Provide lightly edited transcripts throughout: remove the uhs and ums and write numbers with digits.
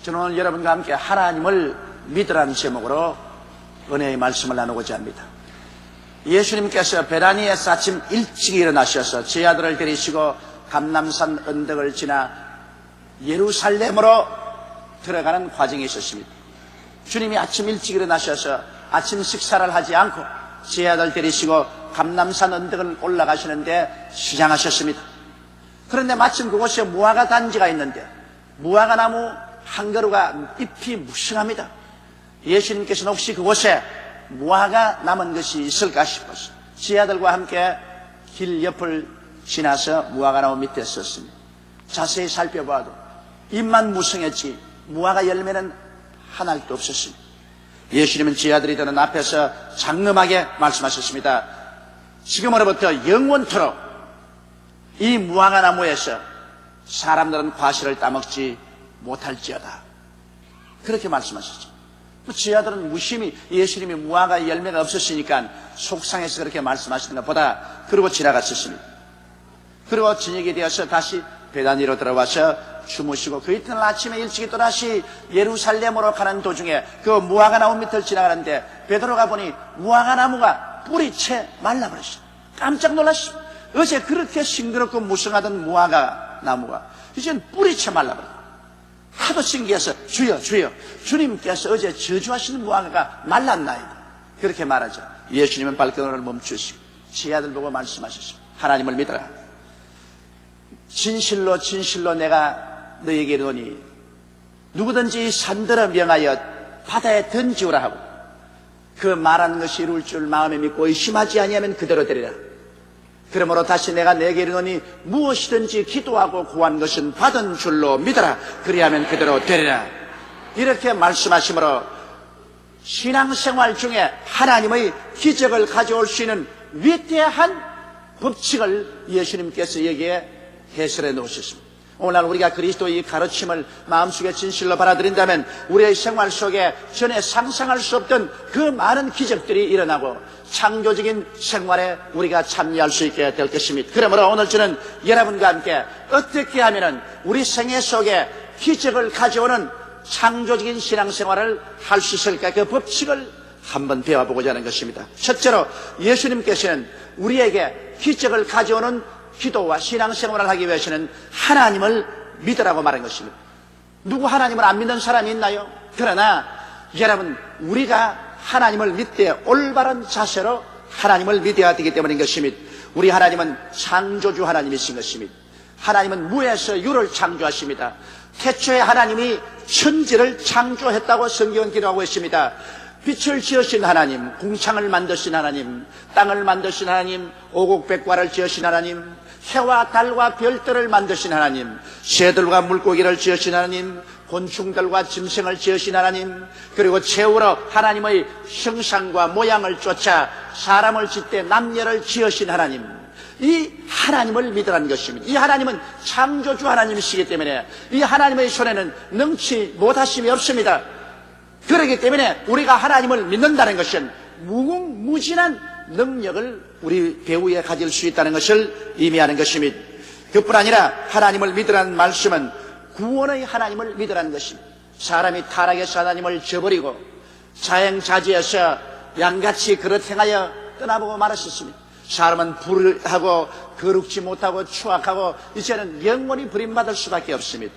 저는 오늘 여러분과 함께 하나님을 믿으라는 제목으로 은혜의 말씀을 나누고자 합니다. 예수님께서 베다니에서 아침 일찍 일어나셔서 제 아들을 데리시고 감람산 언덕을 지나 예루살렘으로 들어가는 과정이 있었습니다. 주님이 아침 일찍 일어나셔서 아침 식사를 하지 않고 제 아들 데리시고 감람산 언덕을 올라가시는데 시장하셨습니다. 그런데 마침 그곳에 무화과 단지가 있는데 무화과 나무 한 그루가 잎이 무성합니다. 예수님께서는 혹시 그곳에 무화과 남은 것이 있을까 싶어서 제 아들과 함께 길 옆을 지나서 무화과 나무 밑에 섰습니다. 자세히 살펴봐도 잎만 무성했지 무화과 열매는 하나도 없었습니다. 예수님은 제 아들이 되는 앞에서 장엄하게 말씀하셨습니다. 지금으로부터 영원토록 이 무화과 나무에서 사람들은 과실을 따먹지 못할지어다. 그렇게 말씀하셨죠. 제 아들은 무심히 예수님이 무화과 열매가 없었으니까 속상해서 그렇게 말씀하시는 것보다 그러고 지나갔었습니다. 그리고 저녁이 되어서 다시 베다니로 들어와서 주무시고 그 이튿날 아침에 일찍이 또다시 예루살렘으로 가는 도중에 그 무화과 나무 밑을 지나가는데 베드로가 보니 무화과 나무가 뿌리 채 말라버렸어요. 깜짝 놀랐어요. 어제 그렇게 싱그럽고 무성하던 무화과 나무가 이젠 뿌리 채 말라버렸어요. 하도 신기해서 주여 주님께서 어제 저주하시는 무화과가 말랐나이다. 그렇게 말하죠. 예수님은 발걸음을 멈추시고 제 아들 보고 말씀하셨습니다. 하나님을 믿어라. 진실로 내가 너에게 이르노니 누구든지 산들어 명하여 바다에 던지우라 하고 그 말하는 것이 이룰 줄 마음에 믿고 의심하지 아니하면 그대로 되리라. 그러므로 다시 내가 내게 이르노니 무엇이든지 기도하고 구한 것은 받은 줄로 믿어라. 그리하면 그대로 되리라. 이렇게 말씀하시므로 신앙생활 중에 하나님의 기적을 가져올 수 있는 위대한 법칙을 예수님께서 여기에 해설해 놓으셨습니다. 오늘날 우리가 그리스도의 가르침을 마음속에 진실로 받아들인다면 우리의 생활 속에 전에 상상할 수 없던 그 많은 기적들이 일어나고 창조적인 생활에 우리가 참여할 수 있게 될 것입니다. 그러므로 오늘 저는 여러분과 함께 어떻게 하면 우리 생애 속에 기적을 가져오는 창조적인 신앙생활을 할 수 있을까, 그 법칙을 한번 배워보고자 하는 것입니다. 첫째로 예수님께서는 우리에게 기적을 가져오는 기도와 신앙생활을 하기 위해서는 하나님을 믿으라고 말한 것입니다. 누구 하나님을 안 믿는 사람이 있나요? 그러나 여러분, 우리가 하나님을 믿되 올바른 자세로 하나님을 믿어야 되기 때문인 것입니다. 우리 하나님은 창조주 하나님이신 것입니다. 하나님은 무에서 유를 창조하십니다. 태초에 하나님이 천지를 창조했다고 성경은 기록하고 있습니다. 빛을 지으신 하나님, 궁창을 만드신 하나님, 땅을 만드신 하나님, 오곡백과를 지으신 하나님, 해와 달과 별들을 만드신 하나님, 새들과 물고기를 지으신 하나님, 곤충들과 짐승을 지으신 하나님, 그리고 최후로 하나님의 형상과 모양을 쫓아 사람을 짓되 남녀를 지으신 하나님, 이 하나님을 믿으라는 것입니다. 이 하나님은 창조주 하나님이시기 때문에 이 하나님의 손에는 능치 못하심이 없습니다. 그렇기 때문에 우리가 하나님을 믿는다는 것은 무궁무진한 능력을 우리 배후에 가질 수 있다는 것을 의미하는 것입니다. 그뿐 아니라 하나님을 믿으라는 말씀은 구원의 하나님을 믿으라는 것입니다. 사람이 타락해서 하나님을 저버리고 자행자지해서 양같이 그릇 행하여 떠나보고 말았었습니다. 사람은 불하고 거룩지 못하고 추악하고 이제는 영원히 버림받을 수밖에 없습니다.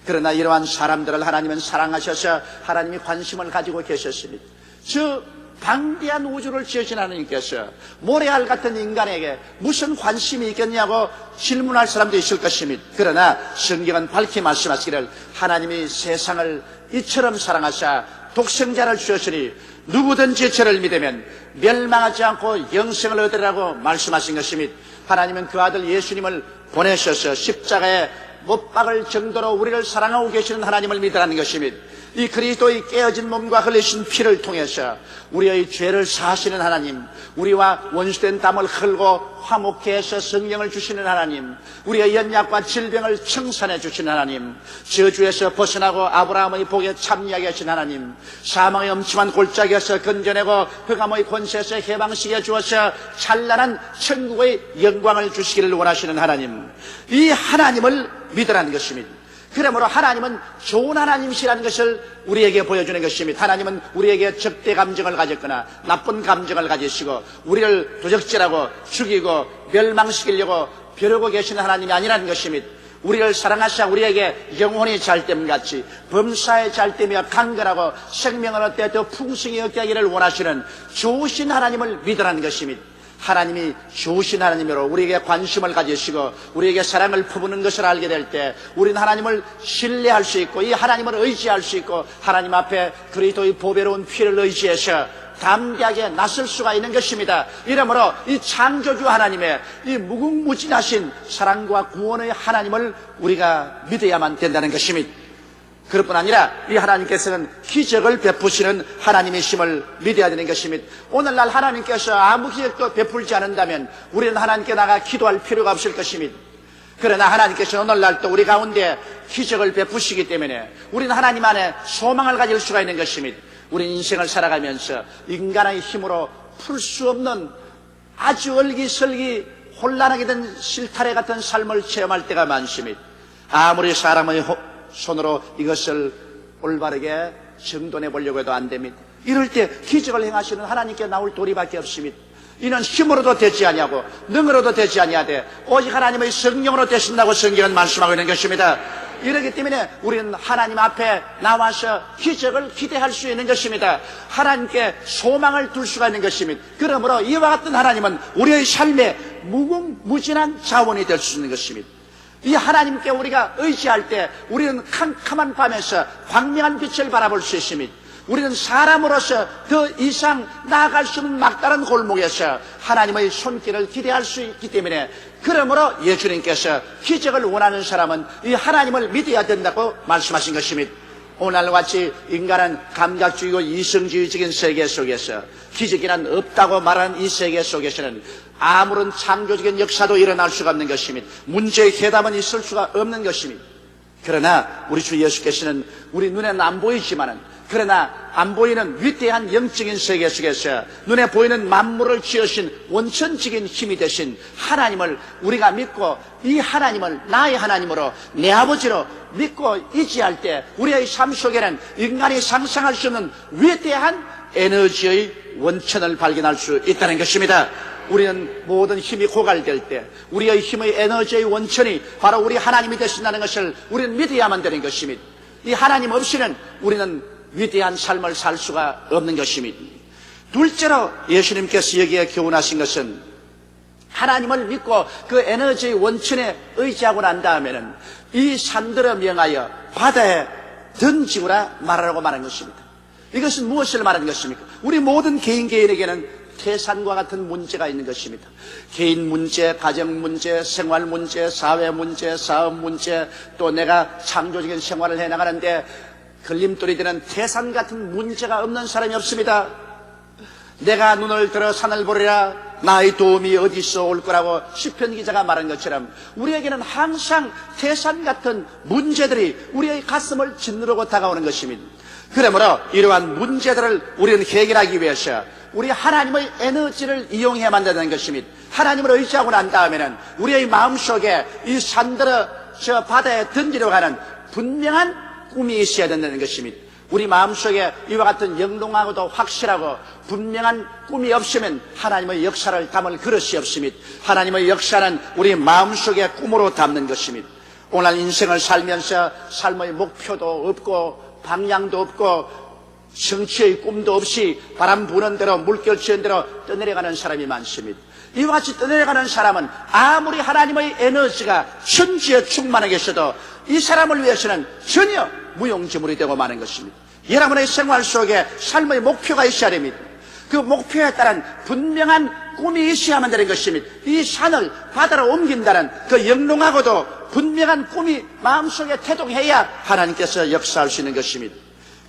그러나 이러한 사람들을 하나님은 사랑하셔서 하나님이 관심을 가지고 계셨습니다. 저 방대한 우주를 지으신 하나님께서 모래알 같은 인간에게 무슨 관심이 있겠냐고 질문할 사람도 있을 것입니다. 그러나 성경은 밝히 말씀하시기를 하나님이 세상을 이처럼 사랑하사 독생자를 주셨으니 누구든지 저를 믿으면 멸망하지 않고 영생을 얻으리라고 말씀하신 것입니다. 하나님은 그 아들 예수님을 보내셔서 십자가에 못 박을 정도로 우리를 사랑하고 계시는 하나님을 믿으라는 것입니다. 이 그리스도의 깨어진 몸과 흘리신 피를 통해서 우리의 죄를 사하시는 하나님, 우리와 원수된 담을 흘고 화목케 해서 성령을 주시는 하나님, 우리의 연약과 질병을 청산해 주시는 하나님, 저주에서 벗어나고 아브라함의 복에 참여하게 하신 하나님, 사망의 엄침한 골짜기에서 건져내고 흑암의 권세에서 해방시켜 주어서 찬란한 천국의 영광을 주시기를 원하시는 하나님, 이 하나님을 믿으라는 것입니다. 그러므로 하나님은 좋은 하나님이시라는 것을 우리에게 보여주는 것입니다. 하나님은 우리에게 적대 감정을 가졌거나 나쁜 감정을 가지시고 우리를 도적질하고 죽이고 멸망시키려고 벼르고 계시는 하나님이 아니라는 것입니다. 우리를 사랑하시아 우리에게 영혼이 잘됨같이 범사에 잘되며 강건하고 생명을 얻되 더 풍성히 얻게 하기를 원하시는 좋으신 하나님을 믿으라는 것입니다. 하나님이 좋으신 하나님으로 우리에게 관심을 가지시고 우리에게 사랑을 퍼부는 것을 알게 될 때 우리는 하나님을 신뢰할 수 있고 이 하나님을 의지할 수 있고 하나님 앞에 그리스도의 보배로운 피를 의지해서 담대하게 나설 수가 있는 것입니다. 이러므로 이 창조주 하나님의 이 무궁무진하신 사랑과 구원의 하나님을 우리가 믿어야만 된다는 것입니다. 그뿐 아니라 이 하나님께서는 기적을 베푸시는 하나님이심을 믿어야 되는 것입니다. 오늘날 하나님께서 아무 기적도 베풀지 않는다면 우리는 하나님께 나가 기도할 필요가 없을 것입니다. 그러나 하나님께서 오늘날 또 우리 가운데 기적을 베푸시기 때문에 우리는 하나님 안에 소망을 가질 수가 있는 것입니다. 우리 인생을 살아가면서 인간의 힘으로 풀 수 없는 아주 얼기설기 혼란하게 된 실타래 같은 삶을 체험할 때가 많습니다. 아무리 사람의 손으로 이것을 올바르게 정돈해 보려고 해도 안 됩니다. 이럴 때 기적을 행하시는 하나님께 나올 도리밖에 없습니다. 이는 힘으로도 되지 아니하고 능으로도 되지 아니하되 오직 하나님의 성령으로 되신다고 성경은 말씀하고 있는 것입니다. 이렇기 때문에 우리는 하나님 앞에 나와서 기적을 기대할 수 있는 것입니다. 하나님께 소망을 둘 수가 있는 것입니다. 그러므로 이와 같은 하나님은 우리의 삶에 무궁무진한 자원이 될 수 있는 것입니다. 이 하나님께 우리가 의지할 때 우리는 캄캄한 밤에서 광명한 빛을 바라볼 수 있습니다. 우리는 사람으로서 더 이상 나아갈 수 없는 막다른 골목에서 하나님의 손길을 기대할 수 있기 때문에 그러므로 예수님께서 기적을 원하는 사람은 이 하나님을 믿어야 된다고 말씀하신 것입니다. 오늘날 같이 인간은 감각주의고 이성주의적인 세계 속에서 기적이란 없다고 말하는 이 세계 속에서는 아무런 창조적인 역사도 일어날 수가 없는 것입니다. 문제의 해답은 있을 수가 없는 것입니다. 그러나 우리 주 예수께서는 우리 눈에는 안 보이지만은 그러나 안 보이는 위대한 영적인 세계 속에서 눈에 보이는 만물을 지으신 원천적인 힘이 되신 하나님을 우리가 믿고 이 하나님을 나의 하나님으로 내 아버지로 믿고 의지할 때 우리의 삶 속에는 인간이 상상할 수 없는 위대한 에너지의 원천을 발견할 수 있다는 것입니다. 우리는 모든 힘이 고갈될 때 우리의 힘의 에너지의 원천이 바로 우리 하나님이 되신다는 것을 우리는 믿어야만 되는 것입니다. 이 하나님 없이는 우리는 위대한 삶을 살 수가 없는 것입니다. 둘째로 예수님께서 여기에 교훈하신 것은 하나님을 믿고 그 에너지의 원천에 의지하고 난 다음에는 이 산들을 명하여 바다에 던지우라 말하라고 말한 것입니다. 이것은 무엇을 말하는 것입니까? 우리 모든 개인에게는 태산과 같은 문제가 있는 것입니다. 개인 문제, 가정 문제, 생활 문제, 사회 문제, 사업 문제, 또 내가 창조적인 생활을 해나가는데 걸림돌이 되는 태산 같은 문제가 없는 사람이 없습니다. 내가 눈을 들어 산을 보리라 나의 도움이 어디서 올 거라고 시편 기자가 말한 것처럼 우리에게는 항상 태산 같은 문제들이 우리의 가슴을 짓누르고 다가오는 것입니다. 그러므로 이러한 문제들을 우리는 해결하기 위해서 우리 하나님의 에너지를 이용해야만 된다는 것입니다. 하나님을 의지하고 난 다음에는 우리의 마음속에 이 산들어 저 바다에 던지려고 하는 분명한 꿈이 있어야 된다는 것입니다. 우리 마음속에 이와 같은 영롱하고도 확실하고 분명한 꿈이 없으면 하나님의 역사를 담을 그릇이 없습니다. 하나님의 역사는 우리 마음속에 꿈으로 담는 것입니다. 오늘 인생을 살면서 삶의 목표도 없고 방향도 없고 성취의 꿈도 없이 바람 부는 대로 물결 치는 대로 떠내려가는 사람이 많습니다. 이와 같이 떠내려가는 사람은 아무리 하나님의 에너지가 천지에 충만하게 있어도 이 사람을 위해서는 전혀 무용지물이 되고 마는 것입니다. 여러분의 생활 속에 삶의 목표가 있어야 됩니다. 그 목표에 따른 분명한 꿈이 있어야만 되는 것입니다. 이 산을 바다로 옮긴다는 그 영롱하고도 분명한 꿈이 마음속에 태동해야 하나님께서 역사할 수 있는 것입니다.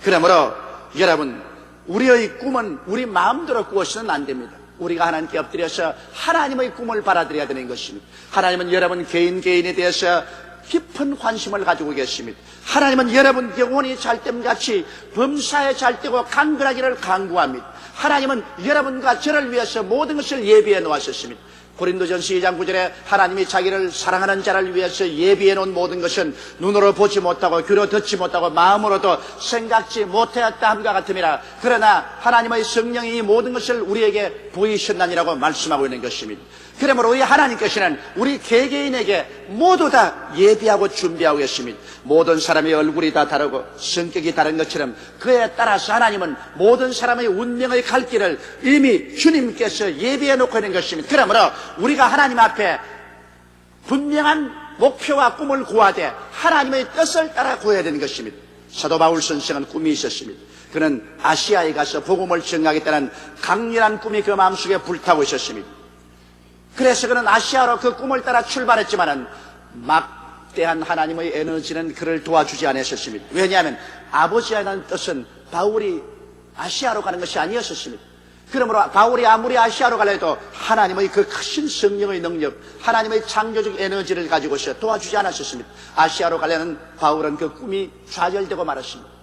그러므로 여러분, 우리의 꿈은 우리 마음대로 꾸어서는 안 됩니다. 우리가 하나님께 엎드려서 하나님의 꿈을 받아들여야 되는 것입니다. 하나님은 여러분 개인에 대해서 깊은 관심을 가지고 계십니다. 하나님은 여러분 영혼이 잘됨같이 범사에 잘되고 강건하기를 간구합니다. 하나님은 여러분과 저를 위해서 모든 것을 예비해 놓으셨습니다. 고린도전서 2장 9절에 하나님이 자기를 사랑하는 자를 위해서 예비해 놓은 모든 것은 눈으로 보지 못하고 귀로 듣지 못하고 마음으로도 생각지 못하였다 함과 같음이라. 그러나 하나님의 성령이 이 모든 것을 우리에게 부이셨나니라고 말씀하고 있는 것입니다. 그러므로 우리 하나님께서는 우리 개개인에게 모두 다 예비하고 준비하고 계십니다. 모든 사람의 얼굴이 다 다르고 성격이 다른 것처럼 그에 따라서 하나님은 모든 사람의 운명의 갈 길을 이미 주님께서 예비해 놓고 있는 것입니다. 그러므로 우리가 하나님 앞에 분명한 목표와 꿈을 구하되 하나님의 뜻을 따라 구해야 되는 것입니다. 사도 바울 선생은 꿈이 있었습니다. 그는 아시아에 가서 복음을 전하겠다는 강렬한 꿈이 그 마음속에 불타고 있었습니다. 그래서 그는 아시아로 그 꿈을 따라 출발했지만은 막대한 하나님의 에너지는 그를 도와주지 않았었습니다. 왜냐하면 아버지에 대한 뜻은 바울이 아시아로 가는 것이 아니었었습니다. 그러므로 바울이 아무리 아시아로 가려도 하나님의 그 크신 성령의 능력, 하나님의 창조적 에너지를 가지고서 도와주지 않았었습니다. 아시아로 가려는 바울은 그 꿈이 좌절되고 말았습니다.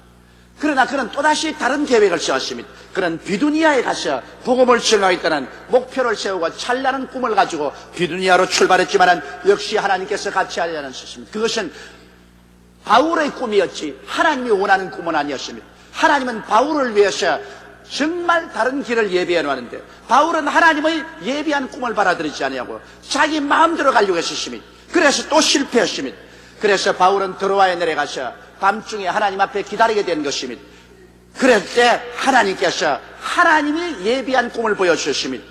그러나 그는 또다시 다른 계획을 세웠습니다. 그는 비두니아에 가서 복음을 전하겠다는 목표를 세우고 찬란한 꿈을 가지고 비두니아로 출발했지만 역시 하나님께서 같이 하지 않으셨습니다. 그것은 바울의 꿈이었지 하나님이 원하는 꿈은 아니었습니다. 하나님은 바울을 위해서 정말 다른 길을 예비해 놓았는데 바울은 하나님의 예비한 꿈을 받아들이지 아니하고 자기 마음대로 가려고 했었습니다. 그래서 또 실패했습니다. 그래서 바울은 드로아에 내려가서 밤중에 하나님 앞에 기다리게 된 것입니다. 그럴 때 하나님께서 하나님이 예비한 꿈을 보여주셨습니다.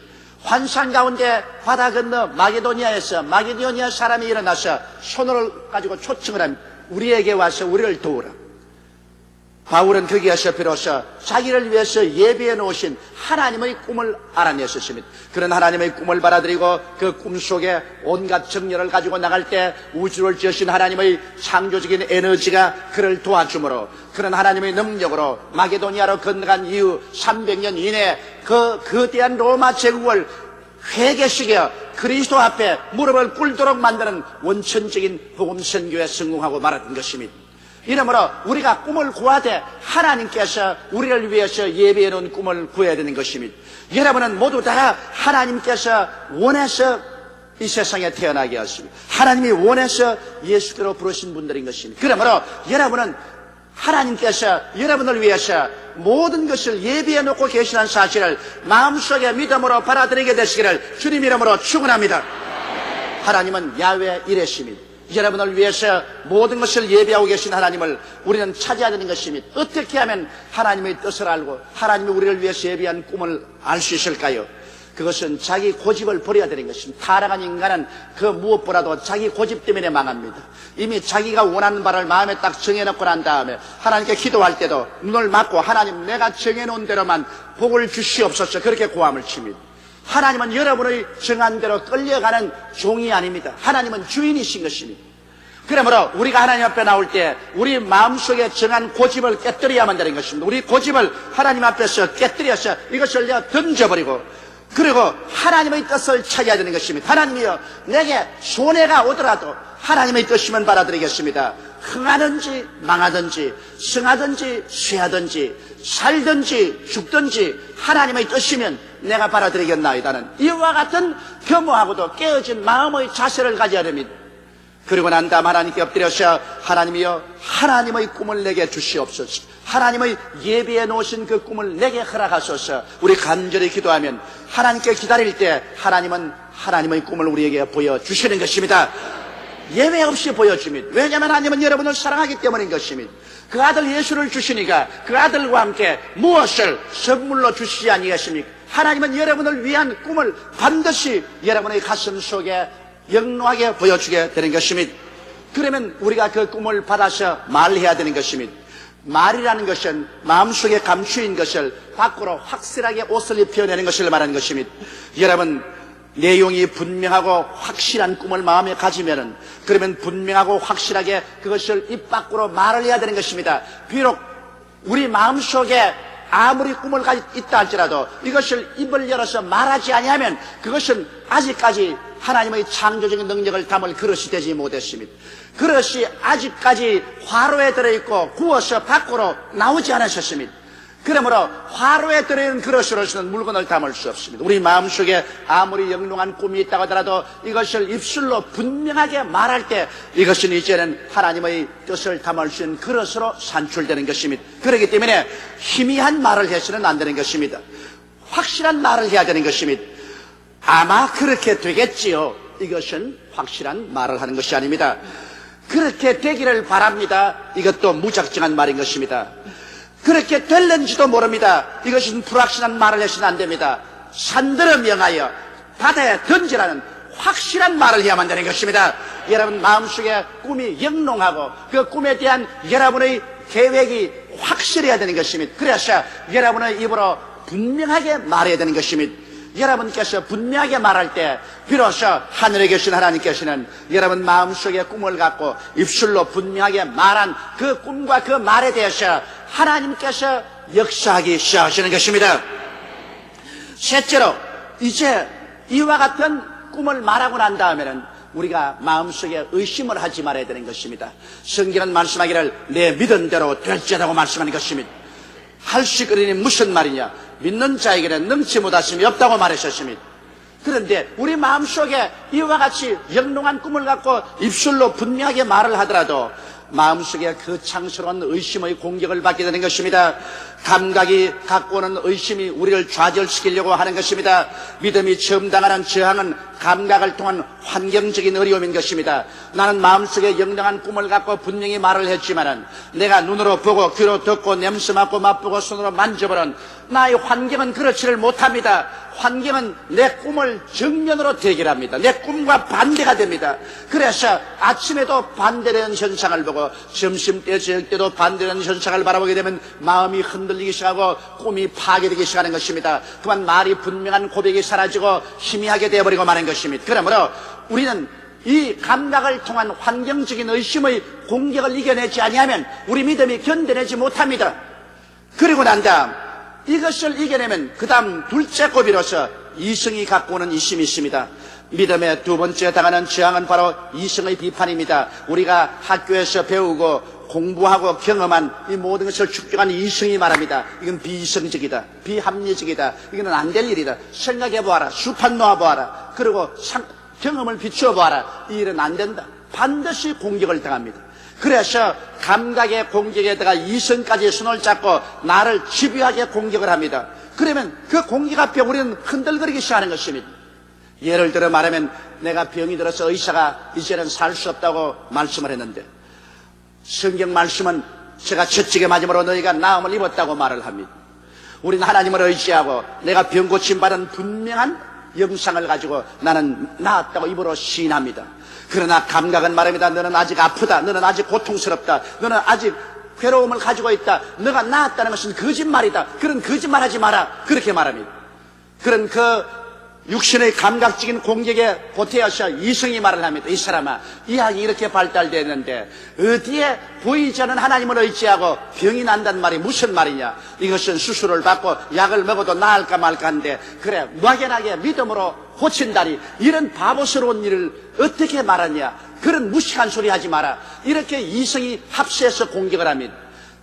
환상 가운데 바다 건너 마게도니아에서 마게도니아 사람이 일어나서 손을 가지고 초청을 합니다. 우리에게 와서 우리를 도우라. 바울은 거기에서 비로소 자기를 위해서 예비해 놓으신 하나님의 꿈을 알아냈었습니다. 그런 하나님의 꿈을 받아들이고 그 꿈 속에 온갖 정열을 가지고 나갈 때 우주를 지으신 하나님의 창조적인 에너지가 그를 도와주므로 그런 하나님의 능력으로 마게도니아로 건너간 이후 300년 이내에 그 거대한 로마 제국을 회개시켜 그리스도 앞에 무릎을 꿇도록 만드는 원천적인 복음 선교에 성공하고 말았던 것입니다. 이러므로 우리가 꿈을 구하되 하나님께서 우리를 위해서 예비해 놓은 꿈을 구해야 되는 것입니다. 여러분은 모두 다 하나님께서 원해서 이 세상에 태어나게 하십니다. 하나님이 원해서 예수께로 부르신 분들인 것입니다. 그러므로 여러분은 하나님께서 여러분을 위해서 모든 것을 예비해 놓고 계시는 사실을 마음속에 믿음으로 받아들이게 되시기를 주님 이름으로 축원합니다. 하나님은 야훼 이레십니다. 여러분을 위해서 모든 것을 예비하고 계신 하나님을 우리는 찾아야 되는 것입니다. 어떻게 하면 하나님의 뜻을 알고 하나님이 우리를 위해서 예비한 꿈을 알 수 있을까요? 그것은 자기 고집을 버려야 되는 것입니다. 타락한 인간은 그 무엇보다도 자기 고집 때문에 망합니다. 이미 자기가 원하는 바를 마음에 딱 정해놓고 난 다음에 하나님께 기도할 때도 눈을 막고 하나님 내가 정해놓은 대로만 복을 주시옵소서 그렇게 고함을 칩니다. 하나님은 여러분의 정한 대로 끌려가는 종이 아닙니다. 하나님은 주인이신 것입니다. 그러므로 우리가 하나님 앞에 나올 때 우리 마음속에 정한 고집을 깨뜨려야만 되는 것입니다. 우리 고집을 하나님 앞에서 깨뜨려서 이것을 내가 던져버리고 그리고 하나님의 뜻을 찾아야 되는 것입니다. 하나님이여 내게 손해가 오더라도 하나님의 뜻이면 받아들이겠습니다. 흥하든지 망하든지 승하든지 쇠하든지 살든지 죽든지 하나님의 뜻이면 내가 받아들이겠나이다는 이와 같은 겸허하고도 깨어진 마음의 자세를 가져야 됩니다. 그리고 난 다음 하나님께 엎드려서 하나님이여 하나님의 꿈을 내게 주시옵소서. 하나님의 예비해 놓으신 그 꿈을 내게 허락하소서. 우리 간절히 기도하면 하나님께 기다릴 때 하나님은 하나님의 꿈을 우리에게 보여주시는 것입니다. 예외 없이 보여줍니다. 왜냐하면 하나님은 여러분을 사랑하기 때문인 것입니다. 그 아들 예수를 주시니까 그 아들과 함께 무엇을 선물로 주시지 아니겠습니까? 하나님은 여러분을 위한 꿈을 반드시 여러분의 가슴 속에 영롱하게 보여주게 되는 것입니다. 그러면 우리가 그 꿈을 받아서 말해야 되는 것입니다. 말이라는 것은 마음속에 감추인 것을 밖으로 확실하게 옷을 입혀내는 것을 말하는 것입니다. 여러분 내용이 분명하고 확실한 꿈을 마음에 가지면은 그러면 분명하고 확실하게 그것을 입 밖으로 말을 해야 되는 것입니다. 비록 우리 마음속에 아무리 꿈을 가지고 있다 할지라도 이것을 입을 열어서 말하지 아니하면 그것은 아직까지 하나님의 창조적인 능력을 담을 그릇이 되지 못했습니다. 그릇이 아직까지 화로에 들어있고 구워서 밖으로 나오지 않으셨습니다. 그러므로 화로에 들어있는 그릇으로서는 물건을 담을 수 없습니다. 우리 마음속에 아무리 영롱한 꿈이 있다고 하더라도 이것을 입술로 분명하게 말할 때 이것은 이제는 하나님의 뜻을 담을 수 있는 그릇으로 산출되는 것입니다. 그렇기 때문에 희미한 말을 해서는 안 되는 것입니다. 확실한 말을 해야 되는 것입니다. 아마 그렇게 되겠지요. 이것은 확실한 말을 하는 것이 아닙니다. 그렇게 되기를 바랍니다. 이것도 무작정한 말인 것입니다. 그렇게 될는지도 모릅니다. 이것은 불확실한 말을 해서는 안 됩니다. 산들어 명하여 바다에 던지라는 확실한 말을 해야만 되는 것입니다. 여러분 마음속에 꿈이 영롱하고 그 꿈에 대한 여러분의 계획이 확실해야 되는 것입니다. 그래서 여러분의 입으로 분명하게 말해야 되는 것입니다. 여러분께서 분명하게 말할 때 비로소 하늘에 계신 하나님께서는 여러분 마음속에 꿈을 갖고 입술로 분명하게 말한 그 꿈과 그 말에 대해서 하나님께서 역사하기 시작하시는 것입니다. 셋째로, 이제 이와 같은 꿈을 말하고 난 다음에는 우리가 마음속에 의심을 하지 말아야 되는 것입니다. 성경은 말씀하기를 내 믿은 대로 될지라고 말씀하는 것입니다. 할 수 있거니 무슨 말이냐? 믿는 자에게는 능치 못하심이 없다고 말하셨습니다. 그런데 우리 마음속에 이와 같이 영롱한 꿈을 갖고 입술로 분명하게 말을 하더라도 마음속에 거창스러운 의심의 공격을 받게 되는 것입니다. 감각이 갖고 오는 의심이 우리를 좌절시키려고 하는 것입니다. 믿음이 처음 당하는 저항은 감각을 통한 환경적인 어려움인 것입니다. 나는 마음속에 영롱한 꿈을 갖고 분명히 말을 했지만은 내가 눈으로 보고 귀로 듣고 냄새 맡고 맛보고 손으로 만져보는 나의 환경은 그렇지를 못합니다. 환경은 내 꿈을 정면으로 대결합니다. 내 꿈과 반대가 됩니다. 그래서 아침에도 반대되는 현상을 보고 점심때 저녁 때도 반대되는 현상을 바라보게 되면 마음이 흔들리기 시작하고 꿈이 파괴되기 시작하는 것입니다. 그만 말이 분명한 고백이 사라지고 희미하게 되어버리고 마는 것입니다. 그러므로 우리는 이 감각을 통한 환경적인 의심의 공격을 이겨내지 아니하면 우리 믿음이 견뎌내지 못합니다. 그리고 난 다음 이것을 이겨내면 그 다음 둘째 고비로서 이성이 갖고 오는 이심이 있습니다. 믿음의 두 번째 당하는 저항은 바로 이성의 비판입니다. 우리가 학교에서 배우고 공부하고 경험한 이 모든 것을 축적한 이성이 말합니다. 이건 비이성적이다, 비합리적이다, 이거는 안 될 일이다, 생각해보아라, 수판 놓아보아라, 그리고 경험을 비추어보아라, 이 일은 안 된다. 반드시 공격을 당합니다. 그래서 감각의 공격에다가 이성까지 손을 잡고 나를 집요하게 공격을 합니다. 그러면 그 공격 앞에 우리는 흔들거리기 시작하는 것입니다. 예를 들어 말하면 내가 병이 들어서 의사가 이제는 살 수 없다고 말씀을 했는데 성경 말씀은 제가 채찍에 맞음으로 너희가 나음을 입었다고 말을 합니다. 우리는 하나님을 의지하고 내가 병 고침받은 분명한 영상을 가지고 나는 나았다고 입으로 시인합니다. 그러나 감각은 말합니다. 너는 아직 아프다, 너는 아직 고통스럽다, 너는 아직 괴로움을 가지고 있다, 너가 나았다는 것은 거짓말이다, 그런 거짓말하지 마라, 그렇게 말합니다. 그런 그 육신의 감각적인 공격에 보태어서 이성이 말을 합니다. 이 사람아, 이학이 이렇게 발달되었는데 어디에 보이지 않는 하나님을 의지하고 병이 난단 말이 무슨 말이냐? 이것은 수술을 받고 약을 먹어도 나을까 말까 하는데 그래 막연하게 믿음으로 고친다니 이런 바보스러운 일을 어떻게 말하냐? 그런 무식한 소리 하지 마라. 이렇게 이성이 합세해서 공격을 합니다.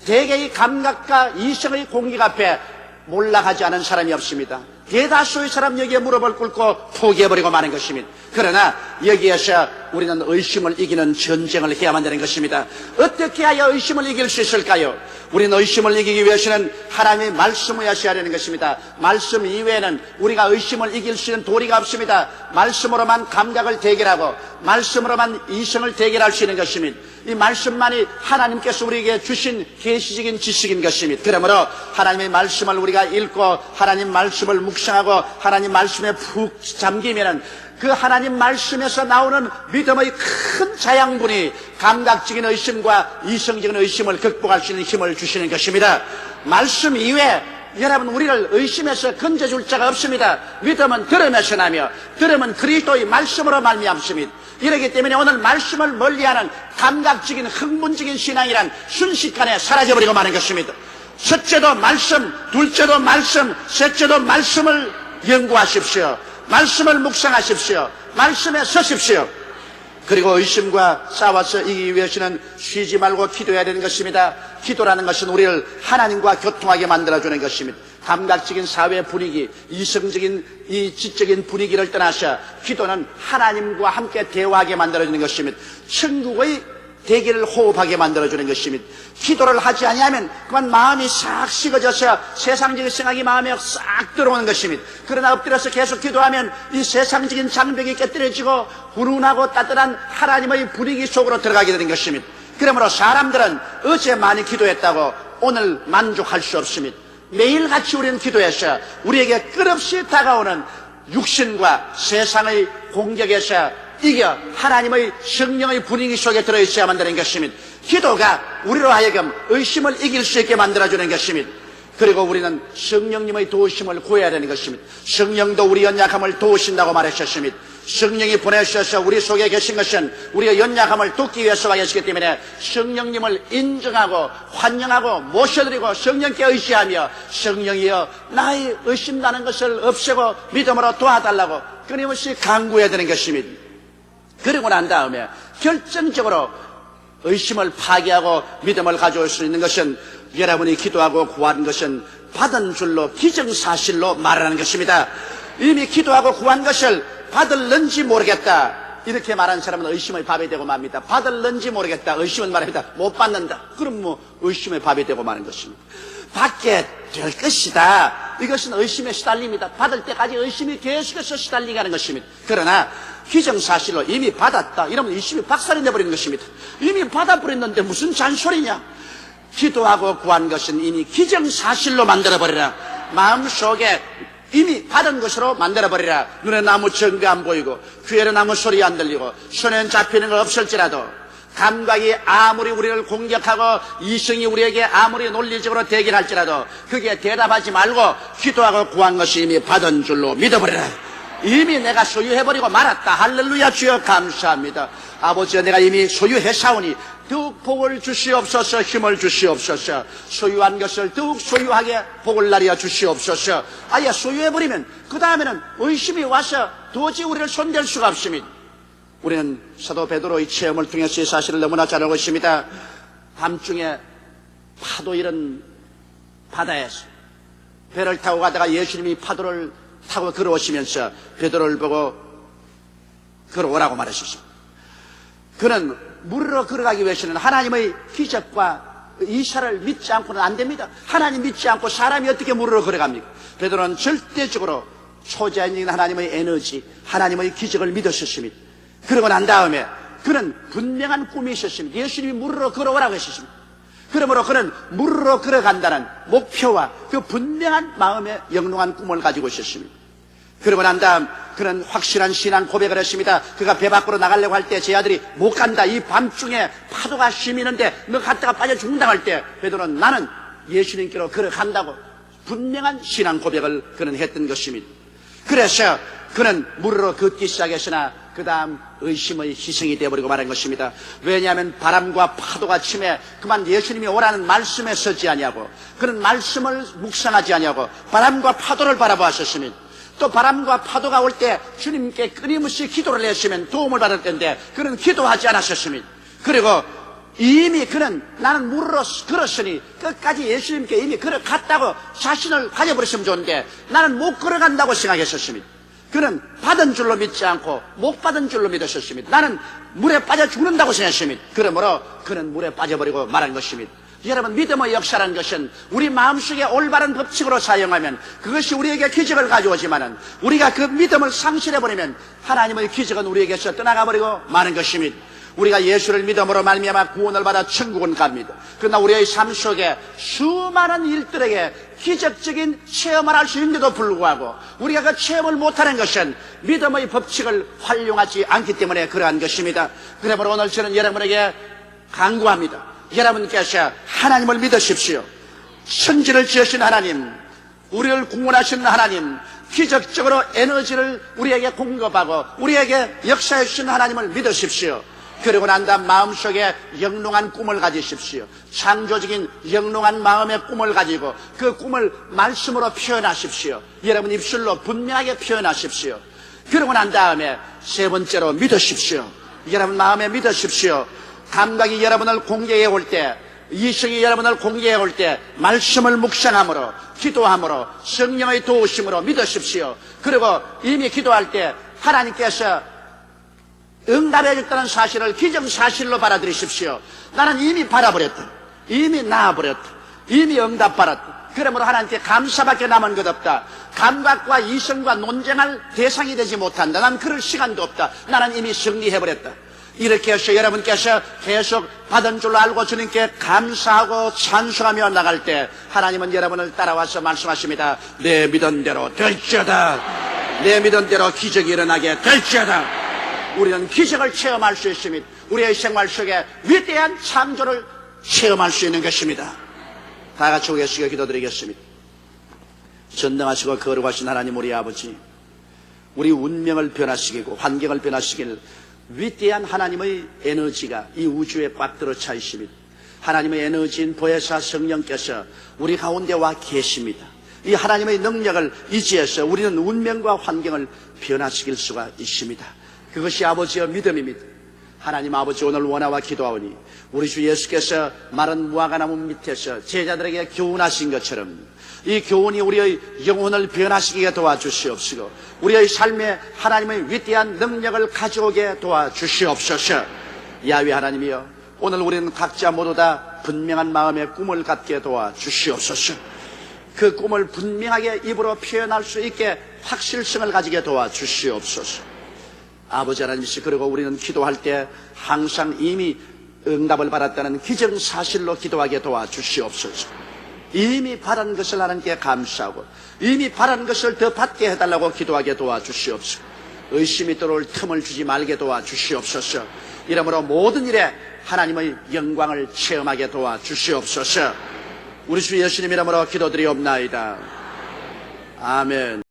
대개의 감각과 이성의 공격 앞에 몰락하지 않은 사람이 없습니다. 대다수의 사람 여기에 무릎을 꿇고 포기해버리고 마는 것입니다. 그러나 여기에서 우리는 의심을 이기는 전쟁을 해야만 되는 것입니다. 어떻게 하여 의심을 이길 수 있을까요? 우리는 의심을 이기기 위해서는 하나님의 말씀을 하셔야 되는 것입니다. 말씀 이외에는 우리가 의심을 이길 수 있는 도리가 없습니다. 말씀으로만 감각을 대결하고 말씀으로만 이성을 대결할 수 있는 것입니다. 이 말씀만이 하나님께서 우리에게 주신 계시적인 지식인 것입니다. 그러므로 하나님의 말씀을 우리가 읽고 하나님 말씀을 묵상하고 하나님 말씀에 푹 잠기면은 그 하나님 말씀에서 나오는 믿음의 큰 자양분이 감각적인 의심과 이성적인 의심을 극복할 수 있는 힘을 주시는 것입니다. 말씀 이외에 여러분 우리를 의심해서 건져줄 자가 없습니다. 믿음은 들음에서 나며 들음은 그리스도의 말씀으로 말미암습니다. 이렇기 때문에 오늘 말씀을 멀리하는 감각적인 흥분적인 신앙이란 순식간에 사라져버리고 마는 것입니다. 첫째도 말씀, 둘째도 말씀, 셋째도 말씀을 연구하십시오. 말씀을 묵상하십시오. 말씀에 서십시오. 그리고 의심과 싸워서 이기기 위해서는 쉬지 말고 기도해야 되는 것입니다. 기도라는 것은 우리를 하나님과 교통하게 만들어주는 것입니다. 감각적인 사회 분위기, 이성적인 이 지적인 분위기를 떠나서 기도는 하나님과 함께 대화하게 만들어주는 것입니다. 천국의 대기를 호흡하게 만들어주는 것입니다. 기도를 하지 아니하면 그만 마음이 싹 식어져서 세상적인 생각이 마음에 싹 들어오는 것입니다. 그러나 엎드려서 계속 기도하면 이 세상적인 장벽이 깨뜨려지고 훈훈하고 따뜻한 하나님의 분위기 속으로 들어가게 되는 것입니다. 그러므로 사람들은 어제 많이 기도했다고 오늘 만족할 수 없습니다. 매일같이 우리는 기도해서 우리에게 끝없이 다가오는 육신과 세상의 공격에서 이겨 하나님의 성령의 분위기 속에 들어있어야만 되는 것입니다. 기도가 우리로 하여금 의심을 이길 수 있게 만들어주는 것입니다. 그리고 우리는 성령님의 도우심을 구해야 되는 것입니다. 성령도 우리 연약함을 도우신다고 말하셨습니다. 성령이 보내주셔서 우리 속에 계신 것은 우리의 연약함을 돕기 위해서 와 계시기 때문에 성령님을 인정하고 환영하고 모셔드리고 성령께 의지하며 성령이여 나의 의심나는 것을 없애고 믿음으로 도와달라고 끊임없이 간구해야 되는 것입니다. 그리고 난 다음에 결정적으로 의심을 파괴하고 믿음을 가져올 수 있는 것은 여러분이 기도하고 구한 것은 받은 줄로 기정사실로 말하는 것입니다. 이미 기도하고 구한 것을 받을는지 모르겠다 이렇게 말하는 사람은 의심의 밥이 되고 맙니다. 받을는지 모르겠다 의심은 말합니다. 못 받는다. 그럼 뭐 의심의 밥이 되고 마는 것입니다. 받게 될 것이다. 이것은 의심에 시달립니다. 받을 때까지 의심이 계속해서 시달리게 하는 것입니다. 그러나 기정사실로 이미 받았다 이러면 의심이 박살이 내버리는 것입니다. 이미 받아버렸는데 무슨 잔소리냐. 기도하고 구한 것은 이미 기정사실로 만들어버리라. 마음속에 이미 받은 것으로 만들어버리라. 눈에 아무 증거 안 보이고 귀에는 아무 소리 안 들리고 손에는 잡히는 거 없을지라도 감각이 아무리 우리를 공격하고 이성이 우리에게 아무리 논리적으로 대결할지라도 그게 대답하지 말고 기도하고 구한 것이 이미 받은 줄로 믿어버리라. 이미 내가 소유해버리고 말았다. 할렐루야. 주여 감사합니다. 아버지여 내가 이미 소유해사오니 더욱 복을 주시옵소서. 힘을 주시옵소서. 소유한 것을 더욱 소유하게 복을 나려 주시옵소서. 아예 소유해버리면 그 다음에는 의심이 와서 도저히 우리를 손댈 수가 없습니다. 우리는 사도 베드로의 체험을 통해서 이 사실을 너무나 잘 알고 있습니다. 밤중에 파도 이런 바다에서 배를 타고 가다가 예수님이 파도를 타고 걸어오시면서 베드로를 보고 걸어오라고 말하셨습니다. 그는 물으러 걸어가기 위해서는 하나님의 기적과 이샤를 믿지 않고는 안 됩니다. 하나님 믿지 않고 사람이 어떻게 물으러 걸어갑니까? 베드로는 절대적으로 초자연적인 하나님의 에너지, 하나님의 기적을 믿으셨습니다. 그러고 난 다음에 그는 분명한 꿈이 있었습니다. 예수님이 물으러 걸어오라고 했습니다. 그러므로 그는 물으러 걸어간다는 목표와 그 분명한 마음의 영롱한 꿈을 가지고 있었습니다. 그러고 난 다음 그는 확실한 신앙 고백을 했습니다. 그가 배 밖으로 나가려고 할 때 제 아들이 못 간다. 이 밤중에 파도가 심히는데 너 갔다가 빠져 죽는다고 할 때 베드로는 나는 예수님께로 걸어간다고 분명한 신앙 고백을 그는 했던 것입니다. 그래서 그는 물으러 걷기 시작했으나 그 다음 의심의 희생이 되어버리고 말한 것입니다. 왜냐하면 바람과 파도가 침해 그만 예수님이 오라는 말씀에 서지 아니하고 그는 말씀을 묵상하지 아니하고 바람과 파도를 바라보았었습니다. 또 바람과 파도가 올 때 주님께 끊임없이 기도를 했으면 도움을 받을 텐데 그는 기도하지 않았었습니다. 그리고 이미 그는 나는 물으러 걸었으니 끝까지 예수님께 이미 걸어갔다고 자신을 가져버렸으면 좋은데 나는 못 걸어간다고 생각했었습니다. 그는 받은 줄로 믿지 않고 못 받은 줄로 믿었었습니다. 나는 물에 빠져 죽는다고 생각했습니다. 그러므로 그는 물에 빠져버리고 말한 것입니다. 여러분, 믿음의 역사라는 것은 우리 마음속에 올바른 법칙으로 사용하면 그것이 우리에게 기적을 가져오지만은 우리가 그 믿음을 상실해버리면 하나님의 기적은 우리에게서 떠나가버리고 마는 것입니다. 우리가 예수를 믿음으로 말미암아 구원을 받아 천국은 갑니다. 그러나 우리의 삶 속에 수많은 일들에게 기적적인 체험을 할 수 있는데도 불구하고 우리가 그 체험을 못하는 것은 믿음의 법칙을 활용하지 않기 때문에 그러한 것입니다. 그러므로 오늘 저는 여러분에게 간구합니다. 여러분께서 하나님을 믿으십시오. 천지를 지으신 하나님, 우리를 구원하신 하나님, 기적적으로 에너지를 우리에게 공급하고 우리에게 역사해 주신 하나님을 믿으십시오. 그리고 난 다음 마음속에 영롱한 꿈을 가지십시오. 창조적인 영롱한 마음의 꿈을 가지고 그 꿈을 말씀으로 표현하십시오. 여러분 입술로 분명하게 표현하십시오. 그러고 난 다음에 세 번째로 믿으십시오. 여러분 마음에 믿으십시오. 감각이 여러분을 공격해 올 때, 이성이 여러분을 공격해 올 때 말씀을 묵상함으로, 기도함으로, 성령의 도우심으로 믿으십시오. 그리고 이미 기도할 때 하나님께서 응답해 줬다는 사실을 기정사실로 받아들이십시오. 나는 이미 받아버렸다, 이미 나아버렸다, 이미 응답받았다. 그러므로 하나님께 감사밖에 남은 것 없다. 감각과 이성과 논쟁할 대상이 되지 못한다. 난 그럴 시간도 없다. 나는 이미 승리해버렸다. 이렇게 해서 여러분께서 계속 받은 줄로 알고 주님께 감사하고 찬송하며 나갈 때 하나님은 여러분을 따라와서 말씀하십니다. 내 믿은 대로 될지어다. 내 믿은 대로 기적이 일어나게 될지어다. 우리는 기적을 체험할 수 있습니다. 우리의 생활 속에 위대한 창조를 체험할 수 있는 것입니다. 다 같이 고개 숙여 기도드리겠습니다. 전능하시고 거룩하신 하나님 우리 아버지, 우리 운명을 변화시키고 환경을 변화시킬 위대한 하나님의 에너지가 이 우주에 꽉 들어 차 있습니다. 하나님의 에너지인 보혜사 성령께서 우리 가운데 와 계십니다. 이 하나님의 능력을 의지해서 우리는 운명과 환경을 변화시킬 수가 있습니다. 그것이 아버지의 믿음입니다. 하나님 아버지, 오늘 원하와 기도하오니 우리 주 예수께서 마른 무화과나무 밑에서 제자들에게 교훈하신 것처럼 이 교훈이 우리의 영혼을 변화시키게 도와주시옵시고 우리의 삶에 하나님의 위대한 능력을 가져오게 도와주시옵소서. 야훼 하나님이여, 오늘 우리는 각자 모두 다 분명한 마음의 꿈을 갖게 도와주시옵소서. 그 꿈을 분명하게 입으로 표현할 수 있게 확실성을 가지게 도와주시옵소서. 아버지 하나님이시, 그리고 우리는 기도할 때 항상 이미 응답을 받았다는 기정사실로 기도하게 도와주시옵소서. 이미 바란 것을 하나님께 감사하고 이미 바란 것을 더 받게 해달라고 기도하게 도와주시옵소서. 의심이 들어올 틈을 주지 말게 도와주시옵소서. 이러므로 모든 일에 하나님의 영광을 체험하게 도와주시옵소서. 우리 주 예수님 이름으로 기도드리옵나이다. 아멘.